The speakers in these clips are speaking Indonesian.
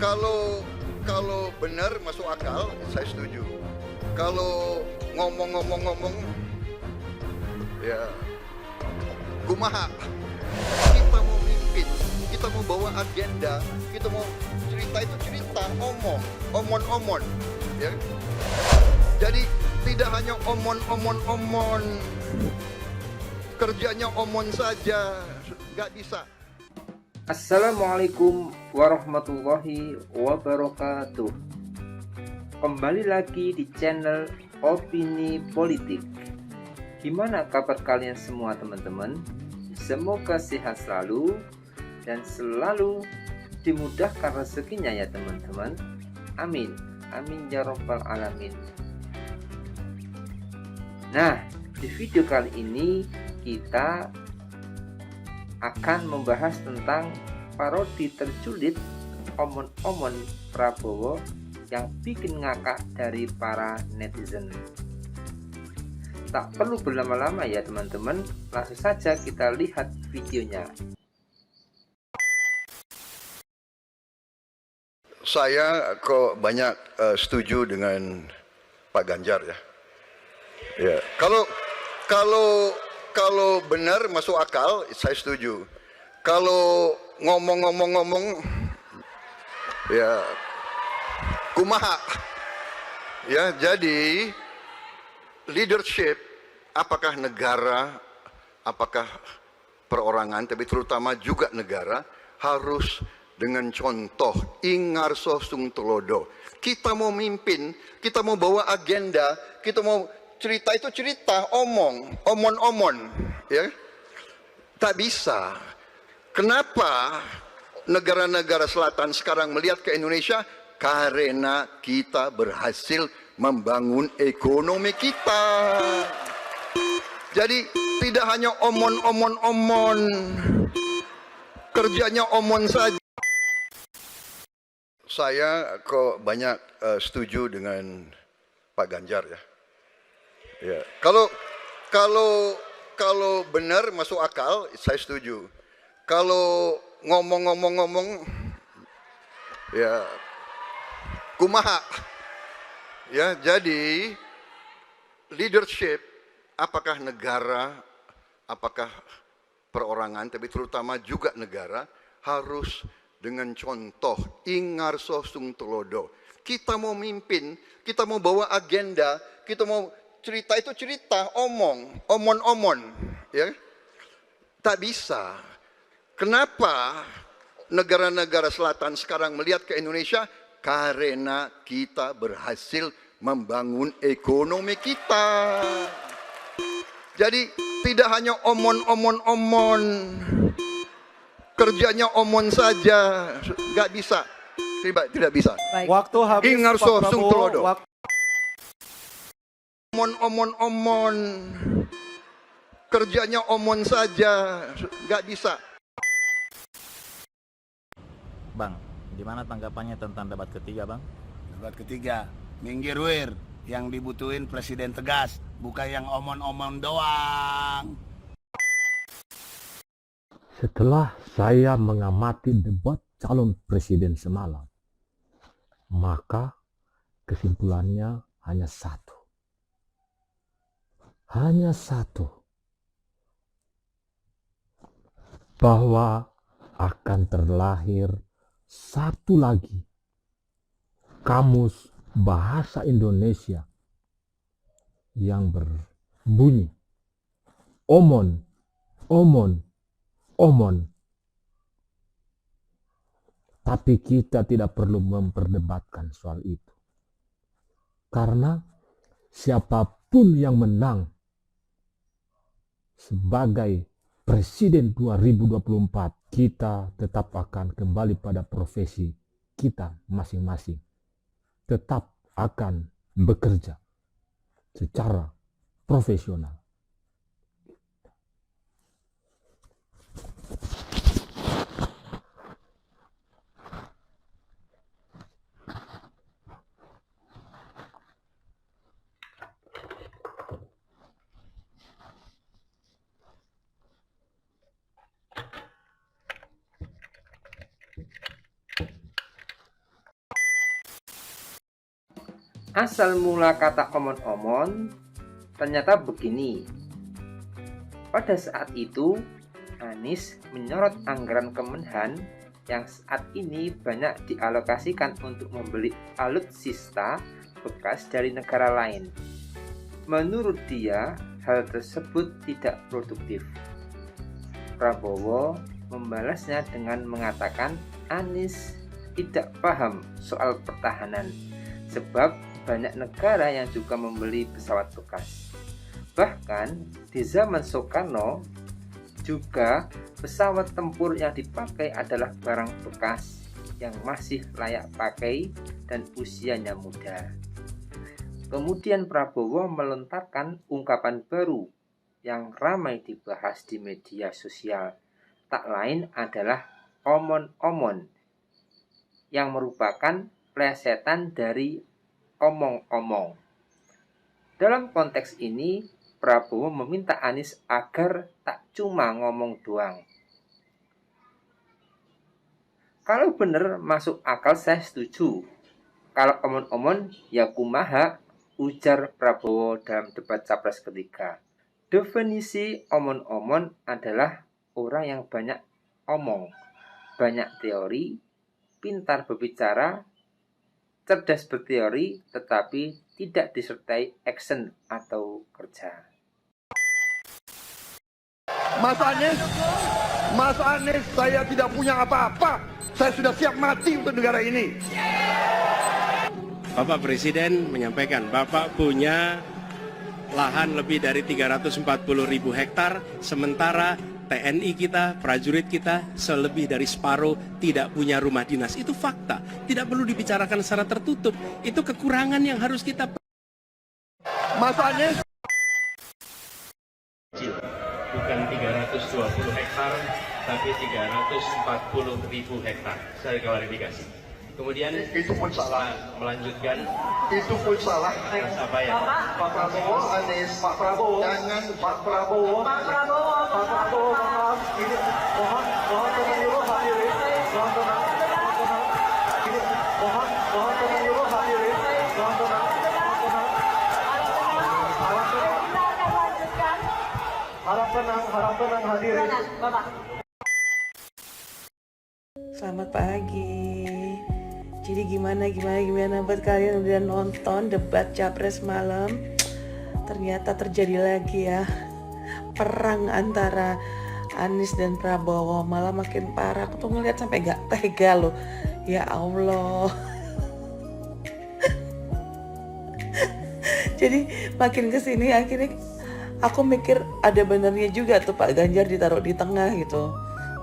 Kalau kalau benar masuk akal, saya setuju. Kalau ngomong-ngomong ya kumaha. Kita mau mimpin, kita mau bawa agenda, kita mau cerita itu cerita, omon, ya. Jadi tidak hanya omon, kerjanya omon saja, nggak bisa. Assalamualaikum warahmatullahi wabarakatuh. Kembali lagi di channel Opini Politik. Gimana kabar kalian semua teman-teman? Semoga sehat selalu dan selalu dimudahkan rezekinya ya teman-teman. Amin. Amin ya rabbal alamin. Nah, di video kali ini kita akan membahas tentang parodi tersulit omon-omon Prabowo yang bikin ngakak dari para netizen. Tak perlu berlama-lama ya teman-teman, langsung saja kita lihat videonya. Saya kok banyak setuju dengan Pak Ganjar ya. Ya, kalau benar masuk akal, saya setuju. Kalau ngomong ya kumaha. Ya, jadi leadership, apakah negara, apakah perorangan, tapi terutama juga negara, harus dengan contoh ingarso sung telodo. Kita mau mimpin, kita mau bawa agenda, kita mau cerita itu cerita, omon, ya. Tak bisa. Kenapa negara-negara selatan sekarang melihat ke Indonesia? Karena kita berhasil membangun ekonomi kita. Jadi tidak hanya omon, kerjanya omon saja. Saya kok banyak setuju dengan Pak Ganjar ya. Ya, kalau benar masuk akal, saya setuju. Kalau ngomong ya kumaha. Ya, jadi leadership, apakah negara, apakah perorangan, tapi terutama juga negara, harus dengan contoh ingarso sung telodo. Kita mau mimpin, kita mau bawa agenda, kita mau cerita itu cerita, omon, ya. Tak bisa. Kenapa negara-negara selatan sekarang melihat ke Indonesia? Karena kita berhasil membangun ekonomi kita. Jadi tidak hanya omon, kerjanya omon saja, nggak bisa, tidak bisa. Baik. Waktu habis, Ingarso Pak sung Prabowo. telodo. Omon, kerjanya omon saja, nggak bisa. Bang, gimana tanggapannya tentang debat ketiga, Bang? Debat ketiga, minggir wir, yang dibutuhin presiden tegas, bukan yang omon-omon doang. Setelah saya mengamati debat calon presiden semalam, maka kesimpulannya hanya satu. Hanya satu. Bahwa akan terlahir satu lagi kamus bahasa Indonesia yang berbunyi omon. Tapi kita tidak perlu memperdebatkan soal itu. Karena siapapun yang menang sebagai Presiden 2024, kita tetap akan kembali pada profesi kita masing-masing. Tetap akan bekerja secara profesional. Asal mula kata omon-omon ternyata begini. Pada saat itu, Anies menyorot anggaran Kemenhan yang saat ini banyak dialokasikan untuk membeli alutsista bekas dari negara lain. Menurut dia, hal tersebut tidak produktif. Prabowo membalasnya dengan mengatakan Anies tidak paham soal pertahanan, sebab banyak negara yang juga membeli pesawat bekas. Bahkan di zaman Soekarno juga pesawat tempur yang dipakai adalah barang bekas yang masih layak pakai dan usianya muda. Kemudian Prabowo melontarkan ungkapan baru yang ramai dibahas di media sosial, tak lain adalah omon-omon, yang merupakan plesetan dari omong-omong. Dalam konteks ini, Prabowo meminta Anies agar tak cuma ngomong doang. Kalau benar masuk akal saya setuju. Kalau omon-omon ya kumaha, ujar Prabowo dalam debat Capres ketiga. Definisi omon-omon adalah orang yang banyak omong, banyak teori, pintar berbicara, cerdas berteori, tetapi tidak disertai action atau kerja. Mas Anies, saya tidak punya apa-apa. Saya sudah siap mati untuk negara ini. Bapak Presiden menyampaikan, Bapak punya lahan lebih dari 340.000 hektar, sementara TNI kita, prajurit kita, selebih dari separuh tidak punya rumah dinas. Itu fakta, tidak perlu dibicarakan secara tertutup. Itu kekurangan yang harus kita... Mas Anies. Bukan 320 hektar, tapi 340.000 hektar. Saya klarifikasi. Kemudian Itu pun salah. Melanjutkan. Itu pun salah. Apa ya? Pak Prabowo, Anies, Pak Prabowo, jangan Pak Prabowo. Pak Prabowo, maaf. Ini mohon tenang dulu hadirin. Mohon tenang. Ini mohon tenang dulu hadirin. Mohon tenang. Harap tenang hadirin. Selamat pagi. Jadi gimana buat kalian udah nonton debat Capres malam? Ternyata terjadi lagi ya perang antara Anies dan Prabowo, malah makin parah. Aku tuh ngeliat sampai gak tega loh. Ya Allah. Jadi makin kesini akhirnya aku mikir ada benernya juga tuh Pak Ganjar ditaruh di tengah gitu.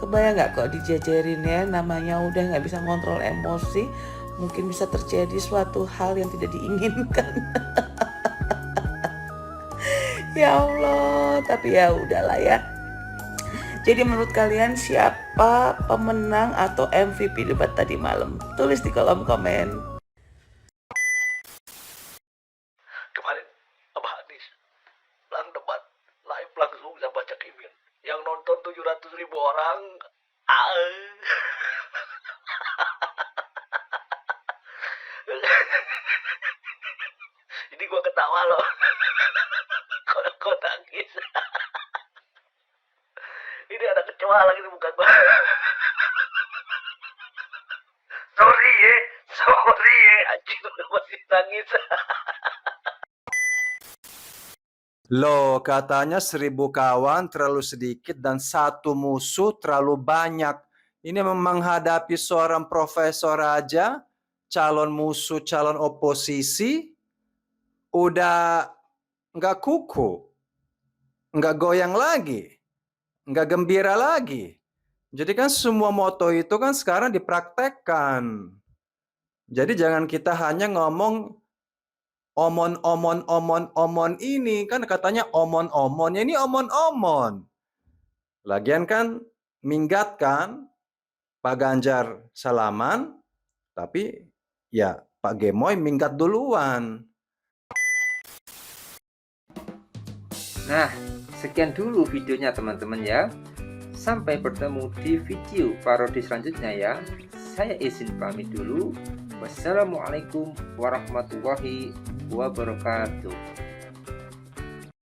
Kebayang gak kok dijajarin ya, namanya udah gak bisa ngontrol emosi, mungkin bisa terjadi suatu hal yang tidak diinginkan. Ya Allah, tapi ya udahlah ya. Jadi menurut kalian siapa pemenang atau MVP debat tadi malam? Tulis di kolom komen. Kemarin Abah Anies lang debat live langsung sama Cak Imin. Yang nonton 700.000 orang. Jadi gua ketawa loh. Kok nangis. Ini ada kecewa lagi di muka gua. Sorry ya, anjing masih nangis. Loh, katanya 1.000 kawan terlalu sedikit dan 1 musuh terlalu banyak. Ini memang menghadapi seorang profesor aja, calon musuh, calon oposisi, udah nggak kuku, nggak goyang lagi, nggak gembira lagi. Jadi kan semua moto itu kan sekarang dipraktekkan. Jadi jangan kita hanya ngomong omon ini, kan katanya omon-omon, ya ini omon-omon. Lagian kan minggat kan Pak Ganjar salaman, tapi ya Pak Gemoy minggat duluan. Nah, sekian dulu videonya teman-teman ya. Sampai bertemu di video parodi selanjutnya ya. Saya izin pamit dulu. Wassalamualaikum warahmatullahi wabarakatuh.